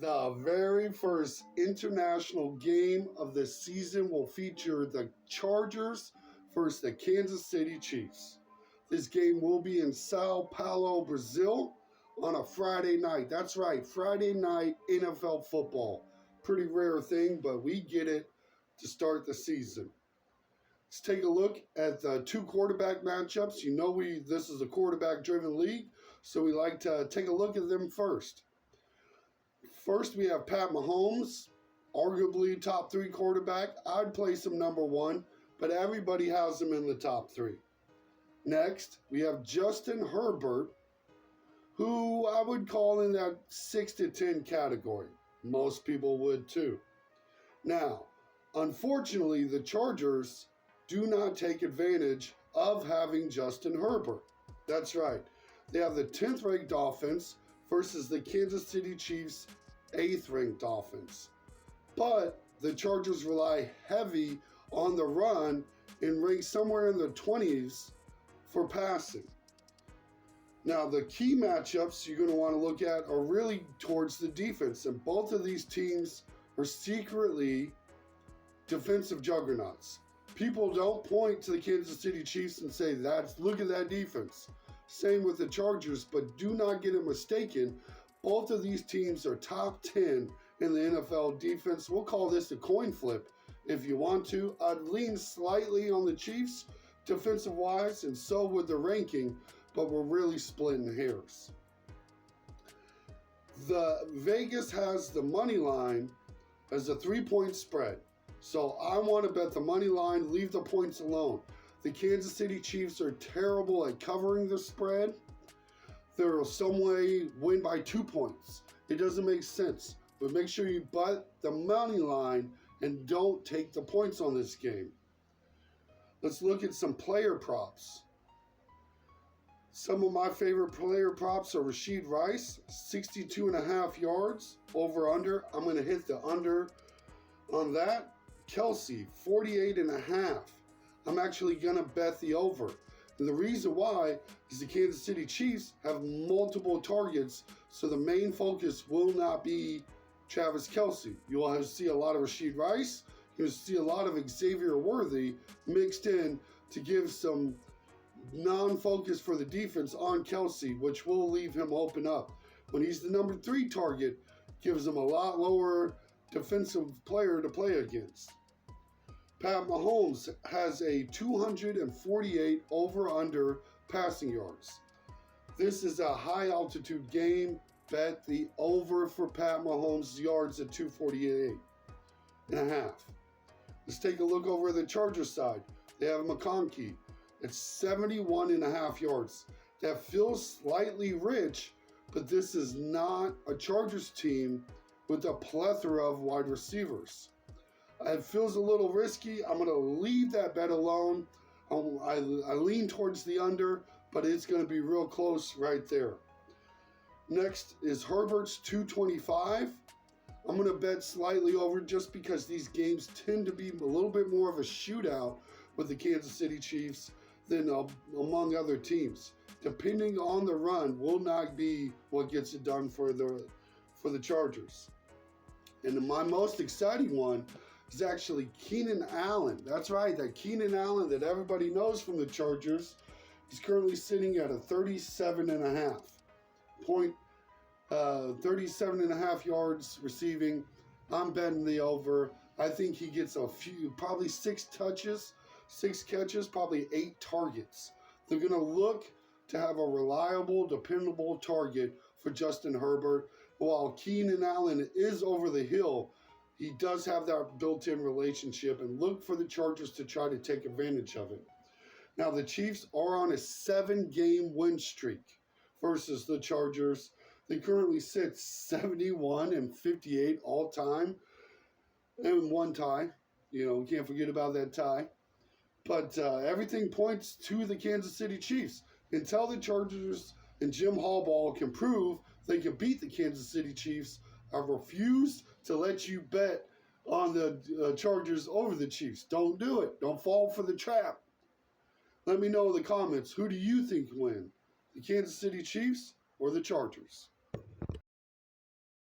The very first international game of the season will feature the Chargers versus the Kansas City Chiefs. This game will be in Sao Paulo, Brazil on a Friday night. That's right, Friday night NFL football. Pretty rare thing, but we get it to start the season. Let's take a look at the two quarterback matchups. You know this is a quarterback-driven league, so we like to take a look at them first. First, we have Pat Mahomes, arguably top 3 quarterback. I'd place him number 1, but everybody has him in the top 3. Next, we have Justin Herbert, who I would call in that 6 to 10 category. Most people would too. Now, unfortunately, the Chargers do not take advantage of having Justin Herbert. That's right. They have the 10th ranked offense versus the Kansas City Chiefs' 8th ranked offense. But the Chargers rely heavy on the run and rank somewhere in the 20s for passing. Now, the key matchups you're going to want to look at are really towards the defense, and both of these teams are secretly defensive juggernauts. People don't point to the Kansas City Chiefs and say, look at that defense. Same with the Chargers, but do not get it mistaken. Both of these teams are top 10 in the NFL defense. We'll call this a coin flip if you want to. I'd lean slightly on the Chiefs defensive-wise, and so would the ranking, but we're really splitting hairs. The Vegas has the money line as a 3-point spread. So I want to bet the money line, leave the points alone. The Kansas City Chiefs are terrible at covering the spread. They're some way win by 2 points. It doesn't make sense. But make sure you bet the money line and don't take the points on this game. Let's look at some player props. Some of my favorite player props are Rashid Rice, 62.5 yards, over under. I'm going to hit the under on that. Kelsey, 48.5. I'm actually going to bet the over. And the reason why is the Kansas City Chiefs have multiple targets, so the main focus will not be Travis Kelsey. You'll see a lot of Rashid Rice. You'll see a lot of Xavier Worthy mixed in to give some non-focus for the defense on Kelsey, which will leave him open up. When he's the number 3 target, gives him a lot lower defensive player to play against. Pat Mahomes has a 248 over-under passing yards. This is a high-altitude game. Bet the over for Pat Mahomes' yards at 248.5. Let's take a look over the Chargers side. They have McConkey at 71.5 yards. That feels slightly rich, but this is not a Chargers team with a plethora of wide receivers. It feels a little risky. I'm going to leave that bet alone. I lean towards the under, but it's going to be real close right there. Next is Herbert's 225. I'm going to bet slightly over just because these games tend to be a little bit more of a shootout with the Kansas City Chiefs than among other teams. Depending on the run will not be what gets it done for the Chargers. And my most exciting one is actually Keenan Allen. That's right, that Keenan Allen that everybody knows from the Chargers. He's currently sitting at a 37.5 yards receiving. I'm betting the over. I think he gets probably 6 touches, 6 catches, probably 8 targets. They're going to look to have a reliable, dependable target for Justin Herbert. While Keenan Allen is over the hill, he does have that built-in relationship, and look for the Chargers to try to take advantage of it. Now, the Chiefs are on a 7-game win streak versus the Chargers. They currently sit 71-58 all time, and 1 tie. You can't forget about that tie. But everything points to the Kansas City Chiefs. Until the Chargers and Jim Harbaugh can prove they can beat the Kansas City Chiefs, I refuse to let you bet on the Chargers over the Chiefs. Don't do it. Don't fall for the trap. Let me know in the comments, who do you think win? The Kansas City Chiefs or the Chargers?